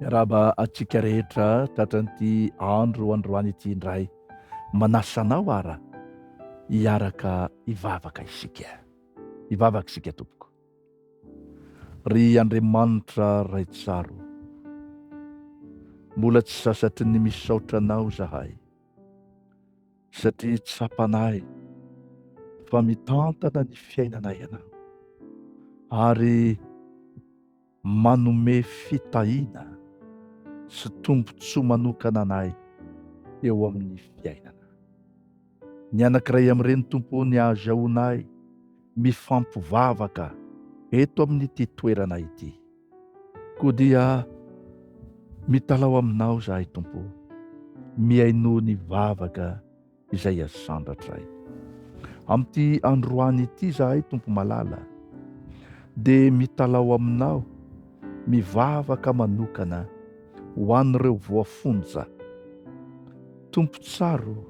Miaraba atsika rehetra tratran'ity androany ity indray, manasanao ara hiaraka hivavaka isika tompoko. Ry Andriamanitra raitsaro, mbola tsy sasatry ny misaotra anao zahay, satria tsy hampanay fa mitantana ny fiainanay ianao ary manome fitahiana sy tombontsoa manokana anay eo amin'ny fiainana. Ny anankiray amin'ireny tompo ny ahazahoanay mifampivavaka eto amin'ity toerana ity, koa dia mitalao aminao zahay tompo, mihaino ny vavaka izay asandratra. Amin'ity androany ity zahay tompo malala, dia mitalao aminao mivavaka manokana ho an'ireo voafonja. Tompo tsaro,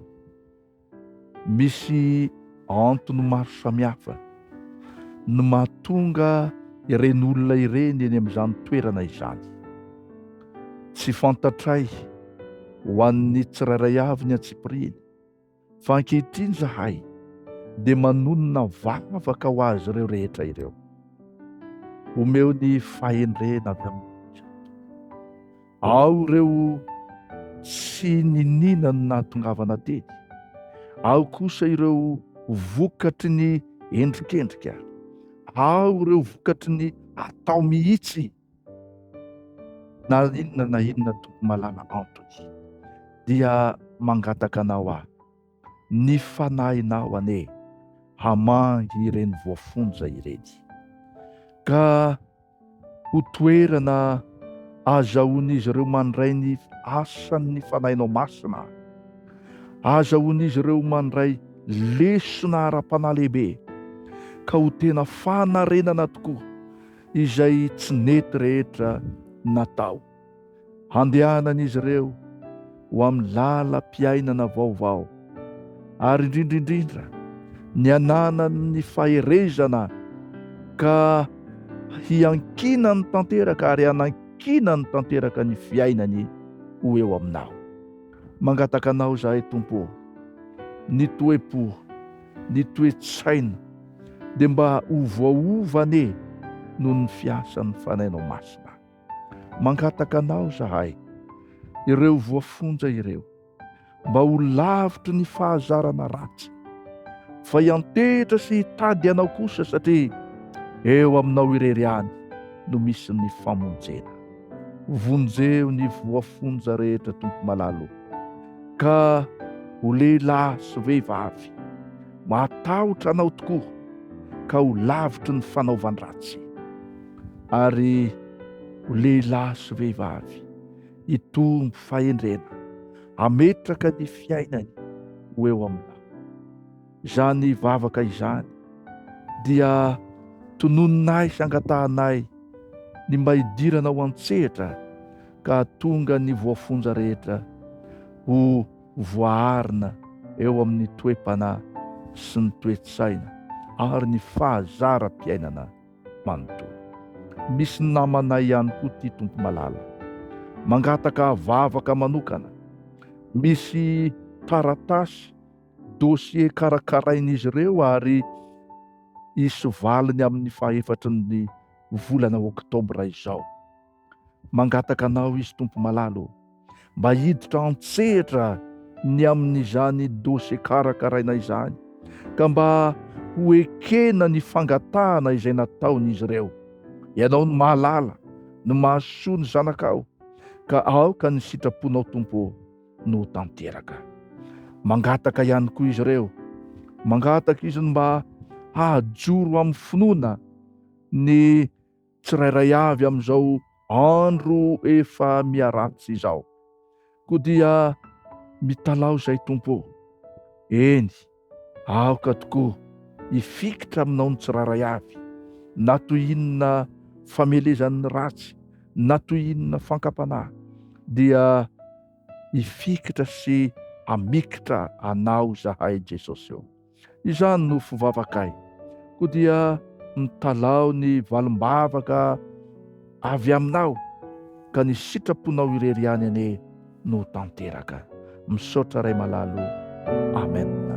misy antony maro samihafa no mahatonga ireny olona ireny eny amin'izany toerana izany. Tsy fantatray ho an'ny tsirairay avy ny atsipiriany, fa ankehitriny zahay dia manonona vavaka ho azy ireo rehetra ireo. Omeo ny fahendrena avy amin'ny ao ireo tsy ninina no nahatongavana teny, ao kosa ireo vokatry ny endrikendrika, ao ireo vokatry ny atao mihitsy na inona tompo malala antony, dia mangataka anao aho, ny fanahinao ane hamangy ireny voafonja ireny, ka ho toerana ahazahoan'izy ireo mandray ny asan'ny fanahinao masina, ahazahoan'izy ireo mandray lesona ara-panahy lehibe, ka ho tena fanarenana tokoa izay tsy nety rehetra natao. Handehanan'izy ireo ho amin'ny lalam-piainana vaovao, ary indrindraindrindra ny ananany faherezana ka hiankinany tanteraka ary hanankinany tanteraka ny fiainany ho eo aminao. Mangataka anao zahay tompo, ny toe-po, ny toe-tsaina dia mba ovaovane noho ny fiasan'ny fanahinao masina. Mangataka anao zahay, ireo voafonja ireo mba ho lavitry ny fahazarana ratsy, fa hiantehitra sy hitady anao kosa, satria eo aminao irery ihany no misy ny famonjena. Vonjeo ny voafonja rehetra tompo malalo, ka ho lehilahy sy vehivavy matahotra anao tokoa, ka ho lavitry ny fanaovan-dratsy, ary ho lehilahy sy vehivavy hitombo fahendrena, hametraka ny fiainany ho eo aminao. Izany vavaka izany dia tononinay sy angatahanay ny mba hidirana ho an-tsehatra, ka tonga ny voafonja rehetra ho voaharina eo amin'ny toe-panahy sy ny toe-tsaina ary ny fahazara-piainana manontolo. Misy namanay ihany koa ty tompo malala, mangataka vavaka manokana, misy taratasy dosie karakarain'izy ireo ary isovaliny amin'ny fahefatry ny volana oktobra izao. Mangataka anao izy tompo malalo, mba hiditra an-tsehatra ny amin'izany dosie karakaraina izany, ka mba ho ekena ny fangatahana izay nataon'izy ireo. Ianao no mahalala, no mahasoa ny zanakao, ka aoka ny sitraponao tompo no tanteraka. Mangataka ihany koa izy ireo, mangataka izy mba hahajoro amin'ny finoana ny tsirairay avy amin'izao andro efa miaratsy izao, koa dia mitalao zay tompo. Eny, aoka tokoa hifikitra aminao ny tsirairay avy, na toy inona famelezan'ny ratsy, na toy inona fankapanahy, dia hifikitra sy hamikitra anao zahay Jesosy eo. Izany no fivavakay, koa dia mitalao ny valim-bavaka avy aminao, ka ny sitraponao irery ihany anie no tanteraka. Misaotra ray malalo. Amen.